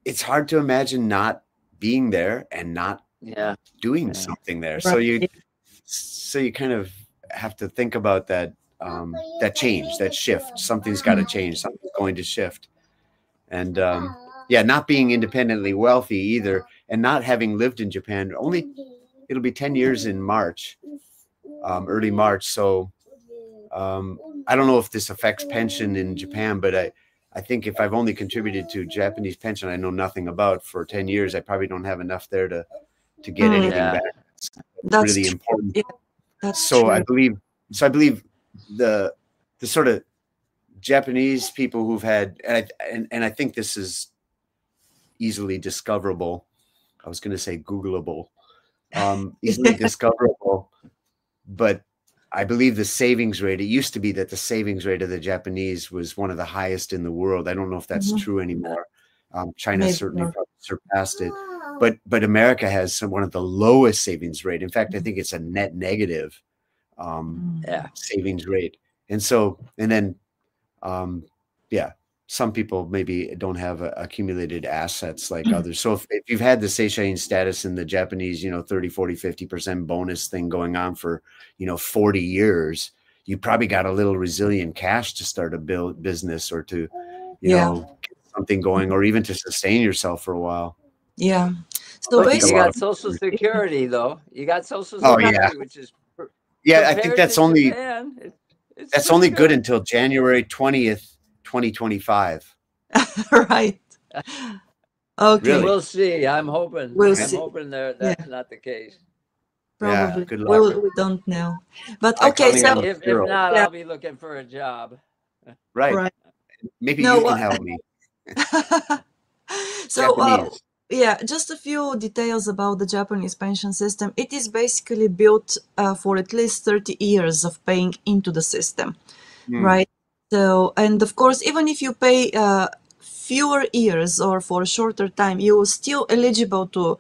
It's hard to imagine not being there and not doing something there. Right. So you kind of have to think about that. That change, that shift, something's got to change, something's going to shift. And not being independently wealthy either, and not having lived in Japan, it'll be 10 years in March, early March. So I don't know if this affects pension in Japan, but I think if I've only contributed to Japanese pension I know nothing about for 10 years, I probably don't have enough there to get anything back. That's really important. Yeah, that's so true. I believe the sort of Japanese people who've had, and I think this is easily discoverable. I was going to say Googleable, easily discoverable, but I believe the savings rate, it used to be that the savings rate of the Japanese was one of the highest in the world. I don't know if that's true anymore. China certainly surpassed it, but America has one of the lowest savings rate. In fact, I think it's a net negative savings rate. And then some people maybe don't have accumulated assets like others. So if you've had the seishain status in the Japanese, 30, 40, 50% bonus thing going on for, 40 years, you probably got a little resilient cash to start a business or to, get something going, or even to sustain yourself for a while. Yeah. So basically, you got Social Security though. You got Social Security, which is I think that's only good until January 20th, 2025. Right. Okay. Really? We'll see. I'm hoping. We'll I'm Okay. see. hoping there Yeah, that's not the case. Yeah. probably. Good luck. We don't know. But I'm okay, counting so on you, If zero. not, yeah, I'll be looking for a job. Right. right. Maybe you No, can help me. so, Japanese. yeah, just a few details about the Japanese pension system. It is basically built for at least 30 years of paying into the system, Hmm. right? So, and of course, even if you pay fewer years or for a shorter time, you are still eligible to,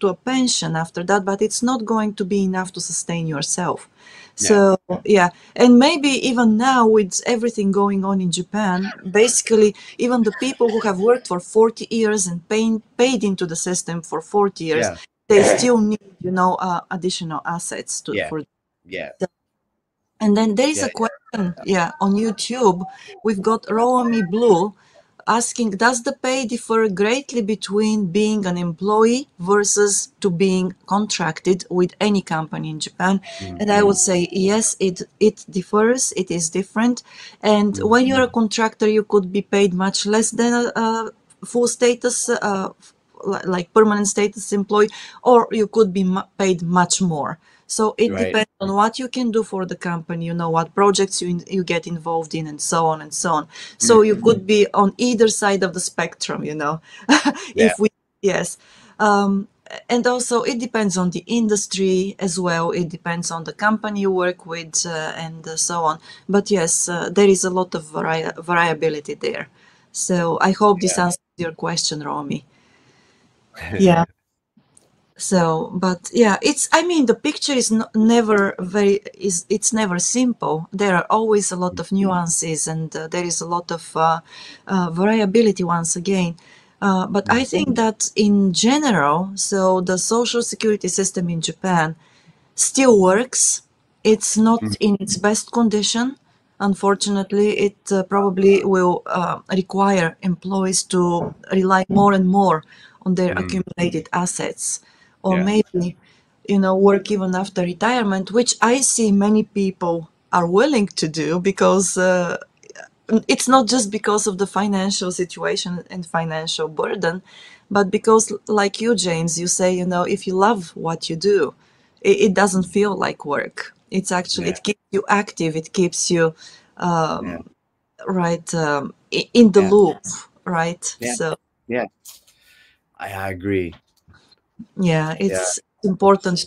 to a pension after that, but it's not going to be enough to sustain yourself. Yeah. So, yeah, and maybe even now with everything going on in Japan, basically, even the people who have worked for 40 years and paid into the system for 40 years, Yeah. they still need, additional assets Yeah. for. Yeah. And then there is Yeah. a question, yeah, on YouTube. We've got Roami Blue asking, does the pay differ greatly between being an employee versus to being contracted with any company in Japan? And I would say yes, it differs. It is different. And Mm. when you're a contractor, you could be paid much less than a full status, like permanent status employee, or you could be paid much more. So it Right. depends on what you can do for the company, what projects you get involved in, and so on and so on. Mm. So you could be on either side of the spectrum, Yeah. if we, yes. And also it depends on the industry as well. It depends on the company you work with, and so on. But yes, there is a lot of variability there. So I hope this answers your question, Romy. Yeah. So, but yeah, I mean, the picture is never it's never simple. There are always a lot of nuances, and there is a lot of variability once again. But I think that in general, so the social security system in Japan still works. It's not in its best condition. Unfortunately, it probably will require employees to rely more and more on their Mm. accumulated assets, or Yeah. maybe, work even after retirement, which I see many people are willing to do because it's not just because of the financial situation and financial burden, but because, like you, James, you say, if you love what you do, it doesn't feel like work. It's actually, Yeah. it keeps you active, it keeps you Yeah. right, in the Yeah. loop, right? Yeah. So Yeah. I agree. yeah, Yeah. it's important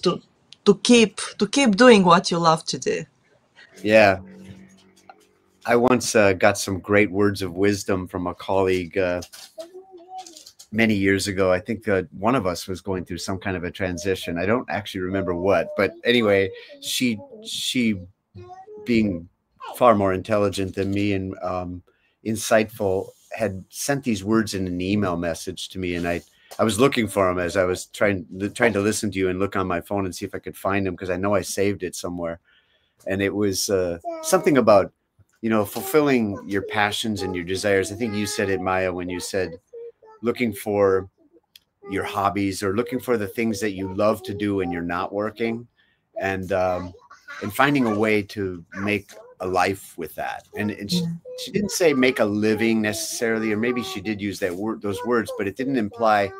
to keep doing what you love to do. Yeah. I once got some great words of wisdom from a colleague many years ago. I think one of us was going through some kind of a transition. I don't actually remember what, but anyway, she being far more intelligent than me and insightful had sent these words in an email message to me, and I was looking for them as I was trying to listen to you and look on my phone and see if I could find them because I know I saved it somewhere. And it was something about fulfilling your passions and your desires. I think you said it, Maya, when you said looking for your hobbies or looking for the things that you love to do when you're not working, and finding a way to make a life with that. And she didn't say make a living necessarily, or maybe she did use those words, but it didn't imply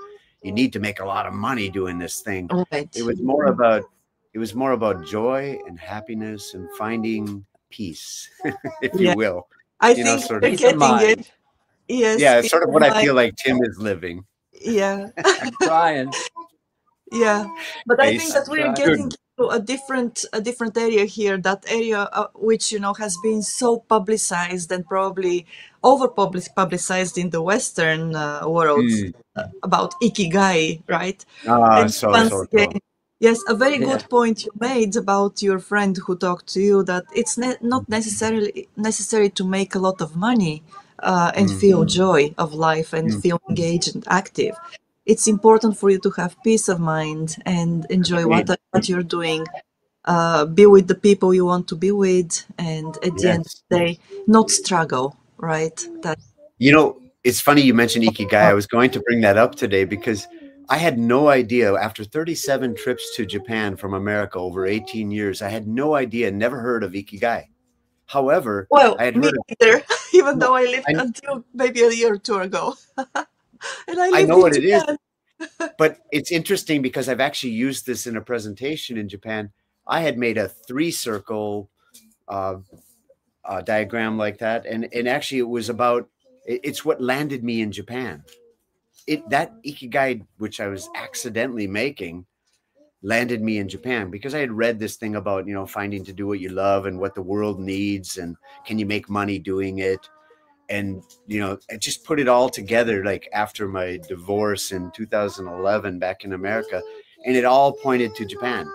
you need to make a lot of money doing this thing. It Right. was more about joy and happiness and finding peace, if you Yeah, will. I You know, think sort of. we're Peace of getting it. mind. Yes, Yeah, it's peace sort of of what I mind. feel like Tim is living. Yeah. I'm trying. Yeah, but I think Ace, that I'm we're trying. getting dude. to a different area here. That area which has been so publicized and probably over publicized in the Western world, Mm. about ikigai, right? Ah, And so once so so. again, yes, a very Yeah. good point you made about your friend who talked to you, that it's not necessarily necessary to make a lot of money and Mm. feel joy of life and Mm. feel engaged and active. It's important for you to have peace of mind and enjoy Agreed. what you're doing. Be with the people you want to be with, and at the end of Yes. the day, not struggle. Right? That. It's funny you mentioned Ikigai. I was going to bring that up today because I had no idea after 37 trips to Japan from America over 18 years, I had no idea, never heard of Ikigai. However, Well, I had me heard of either. even No, though I lived I, until maybe a year or two ago. And I I lived know in what it is, Japan. but it's interesting because I've actually used this in a presentation in Japan. I had made a 3-circle uh, diagram like that, and actually it was about it's what landed me in Japan. That ikigai, which I was accidentally making, landed me in Japan because I had read this thing about finding to do what you love and what the world needs, and can you make money doing it. And I just put it all together, like after my divorce in 2011 back in America, and it all pointed to Japan.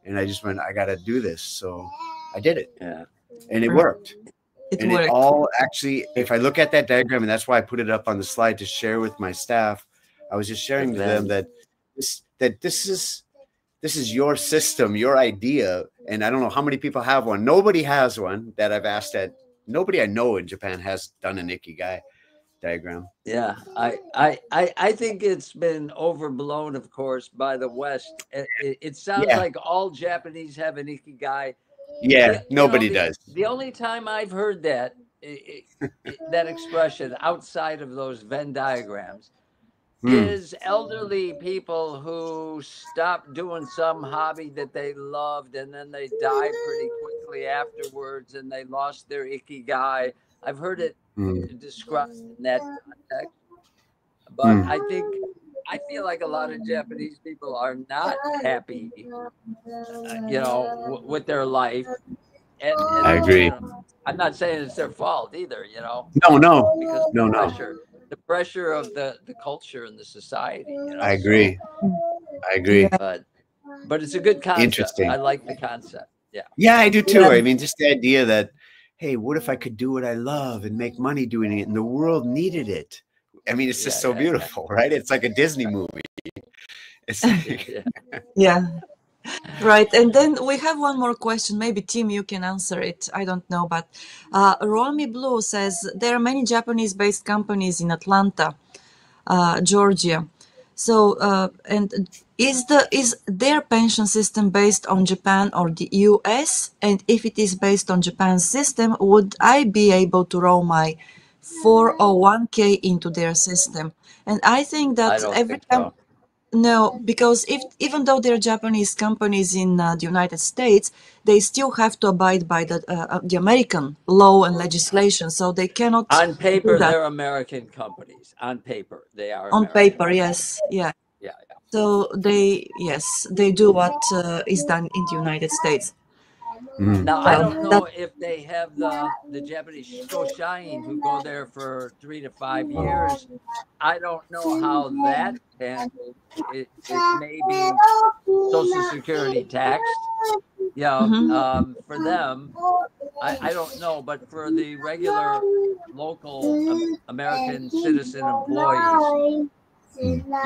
And I just went, I gotta do this. So I did it, Yeah. and it Right. worked. It And it worked. all actually, if I look at that diagram, and that's why I put it up on the slide to share with my staff, I was just sharing to them that this is your system, your idea. And I don't know how many people have one. Nobody has one that I've asked that. Nobody I know in Japan has done an ikigai diagram. Yeah, I think it's been overblown, of course, by the West. It sounds Yeah. like all Japanese have an ikigai. Yeah. Nobody does. The only time I've heard that that expression outside of those Venn diagrams is elderly people who stopped doing some hobby that they loved, and then they died pretty quickly afterwards, and they lost their ikigai. I've heard it described in that context, but I feel like a lot of Japanese people are not happy, with their life, and I agree. I'm not saying it's their fault either, No. because No. the pressure of the culture and the society, I so, agree. I agree. Yeah. but it's a good concept. I Interesting. like the concept. Yeah. Yeah, I do too. Yeah. I mean, just the idea that, hey, what if I could do what I love and make money doing it, and the world needed it? I mean, it's just so beautiful, right? It's like a Disney movie. It's like, Yeah. Yeah. Right. And then we have one more question. Maybe Tim, you can answer it. I don't know. But Romy Blue says there are many Japanese based companies in Atlanta, Georgia. So, and is their pension system based on Japan or the US? And if it is based on Japan's system, would I be able to roll my 401k into their system? And I think I that don't every think so. no, because if even though they're Japanese companies in the United States, they still have to abide by the American law and legislation, so they cannot On do paper, that they're American companies. On paper, they are on American paper. companies. Yes, yeah. Yeah. So they do what is done in the United States. Now, I Well, don't that know if they have the Japanese seishain who go there for 3 to 5 years. I don't know how that's handled. It may be Social Security taxed. Yeah, mhm. for them, I don't know, but for the regular local American citizen employees,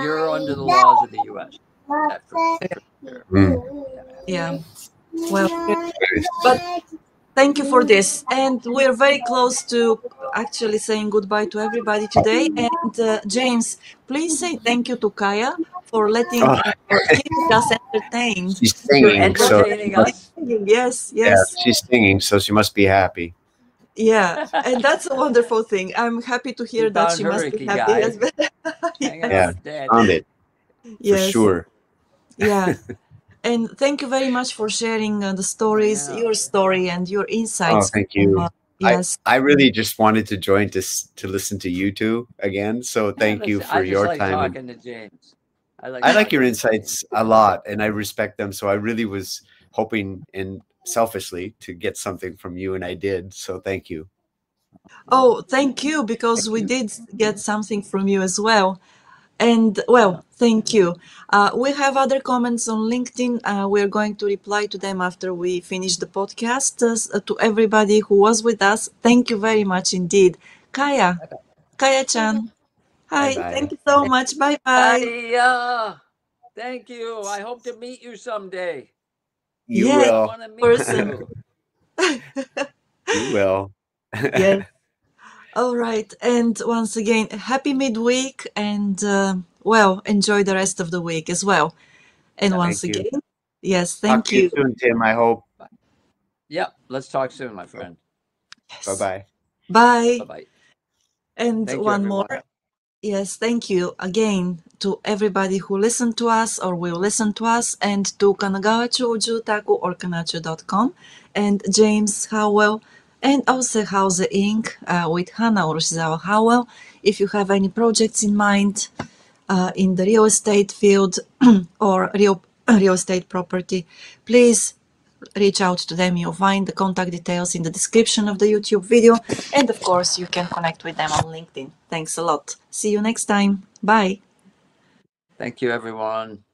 you're under the laws of the U.S. That for sure. Yeah. Yeah. Well, but thank you for this. And we're very close to actually saying goodbye to everybody today. And James, please say thank you to Kaya for letting oh, for keeping us entertained. she's You're singing, so entertaining us. Yes, yeah, yes. she's singing, so she must be happy. Yeah. And that's a wonderful thing. I'm happy to She hear that found she her must be happy ikigai, as well. hanging Yes. out Yeah, with found Daddy. it for Yes. sure. Yeah. And thank you very much for sharing the stories, Yeah. your story, and your Oh, insights thank from, you. yes. I really just wanted to join to listen to you two again. So Yeah, thank you for I just your like time, and talking to James. I like I like your talking to James. insights a lot, and I respect them. So I really was hoping and selfishly to get something from you, and I did. So thank you. Oh, thank you, because Thank we you. did get something from you as well. And well, thank you. We have other comments on LinkedIn. We're going to reply to them after we finish the podcast. To everybody who was with us, thank you very much indeed. Kaya, Kaya-chan. Bye Hi, thank bye. you so much. Bye bye. Thank you. I hope to meet you someday. You Yes, I will. want to meet person. you. You will. Yes. All right. And once again, happy midweek and well, enjoy the rest of the week as well. And Yeah. once Thank you. again, yes, Talk thank to you you. soon, Tim. I hope. Yep. Let's talk soon, my friend. Bye Yes. bye. Bye. Bye-bye. And Thank you, one everyone. more. Yes, thank you again to everybody who listened to us or will listen to us, and to Kanagawa Chuo Jutaku or kanachu.com, and James Howell, and also Houze Inc. With Hannah or Howell. If you have any projects in mind in the real estate field or real estate property, please reach out to them. You'll find the contact details in the description of the YouTube video. And of course, you can connect with them on LinkedIn. Thanks a lot. See you next time. Bye. Thank you, everyone.